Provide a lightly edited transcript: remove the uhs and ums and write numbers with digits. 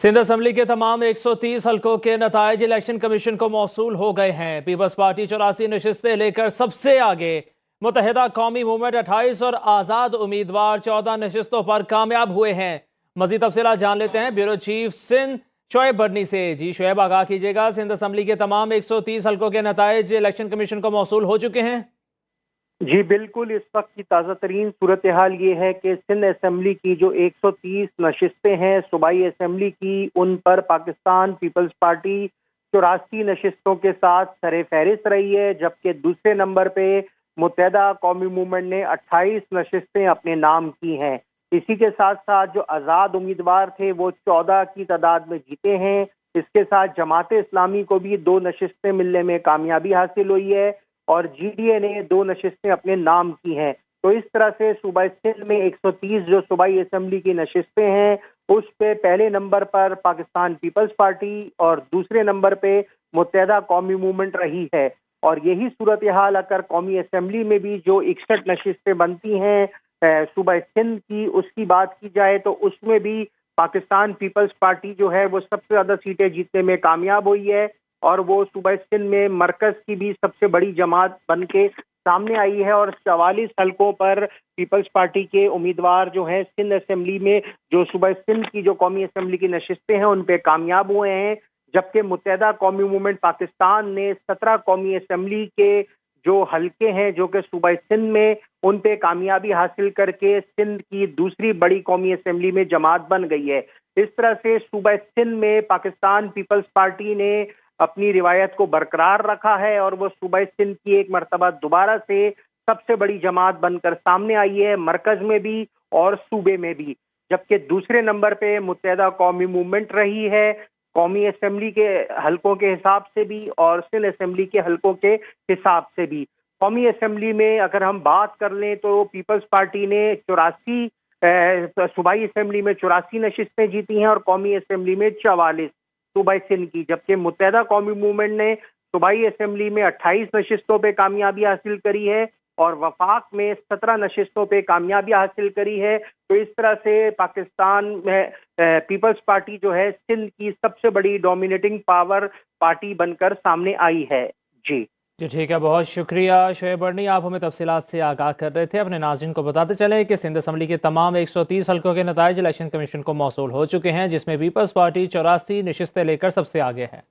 Sindh assembly के तमाम 130 हलकों के नताइज इलेक्शन कमीशन को मौसूल हो गए हैं। पीपल्स पार्टी 84 नशिस्तें लेकर सबसे आगे, मुत्तहिदा कौमी मूवमेंट 28 और आज़ाद उम्मीदवार 14 नशिस्तों पर कामयाब हुए हैं। मजीद तफसीलात जान लेते हैं ब्यूरो चीफ सिंध शोएब बर्नी से। जी शोएब, आगाह कीजिएगा, सिंध असम्बली के तमाम 130 हलकों के नताइज इलेक्शन कमीशन को मौसूल हो चुके हैं। जी बिल्कुल, इस वक्त की ताज़ा तरीन सूरत हाल ये है कि सिंध असम्बली की जो 130 नशिस्तें हैं सूबाई असम्बली की, उन पर पाकिस्तान पीपल्स पार्टी 84 नशिस्तों के साथ सरे फहरिस्त रही है, जबकि दूसरे नंबर पे मुत्तहिदा कौमी मूवमेंट ने 28 नशिस्तें अपने नाम की हैं। इसी के साथ साथ जो आज़ाद उम्मीदवार थे वो 14 की तादाद में जीते हैं। इसके साथ जमात इस्लामी को भी 2 नशिस्तें मिलने में कामयाबी हासिल हुई है और GDA ने 2 नशिस्तें अपने नाम की हैं। तो इस तरह से सूबा सिंध में 130 जो सूबाई असम्बली की नशिस्तें हैं, उस पे पहले नंबर पर पाकिस्तान पीपल्स पार्टी और दूसरे नंबर पे मुत्तहिदा कौमी मूवमेंट रही है। और यही सूरत हाल अगर कौमी असम्बली में भी जो 61 नशिस्तें बनती हैं सूबा सिंध की, उसकी बात की जाए तो उसमें भी पाकिस्तान पीपल्स पार्टी जो है वो सबसे ज़्यादा सीटें जीतने में कामयाब हुई है और वो सूबा सिंध में मरकज़ की भी सबसे बड़ी जमात बन के सामने आई है। और 44 हलकों पर पीपल्स पार्टी के उम्मीदवार जो हैं सिंध असम्बली में, जो सूबा सिंध की जो कौमी असम्बली की नशिस्तें हैं उन पे कामयाब हुए हैं, जबकि मुत्तहिदा कौमी मूवमेंट पाकिस्तान ने 17 कौमी असम्बली के जो हलके हैं जो कि सूबा सिंध में, उन पे कामयाबी हासिल करके सिंध की दूसरी बड़ी कौमी असम्बली में जमात बन गई है। इस तरह से सूबा सिंध में पाकिस्तान पीपल्स पार्टी ने अपनी रिवायत को बरकरार रखा है और वो सूबा सिंध की एक मरतबा दोबारा से सबसे बड़ी जमात बनकर सामने आई है, मरकज में भी और सूबे में भी। जबकि दूसरे नंबर पे मुत्तहिदा कौमी मूवमेंट रही है, कौमी असम्बली के हलकों के हिसाब से भी और सिंध असम्बली के हलकों के हिसाब से भी। कौमी असम्बली में अगर हम बात कर लें तो पीपल्स पार्टी ने 84 सूबाई असम्बली में 84 नशिस्तें जीती हैं और कौमी असम्बली में 44 सूबाई सिंध की, जबकि मुत्तहिदा कौमी मूवमेंट ने सूबाई असम्बली में 28 नशिस्तों पे कामयाबी हासिल करी है और वफाक में 17 नशिस्तों पे कामयाबी हासिल करी है। तो इस तरह से पाकिस्तान में पीपल्स पार्टी जो है सिंध की सबसे बड़ी डोमिनेटिंग पावर पार्टी बनकर सामने आई है। जी ठीक है, बहुत शुक्रिया शोएब बर्नी, आप हमें तफसीलात से आगाह कर रहे थे। अपने नाज़रीन को बताते चले कि सिंध असम्बली के तमाम 130 हलकों के नताइज इलेक्शन कमीशन को मौसूल हो चुके हैं, जिसमें पीपल्स पार्टी 84 नशिस्तें लेकर सबसे आगे है।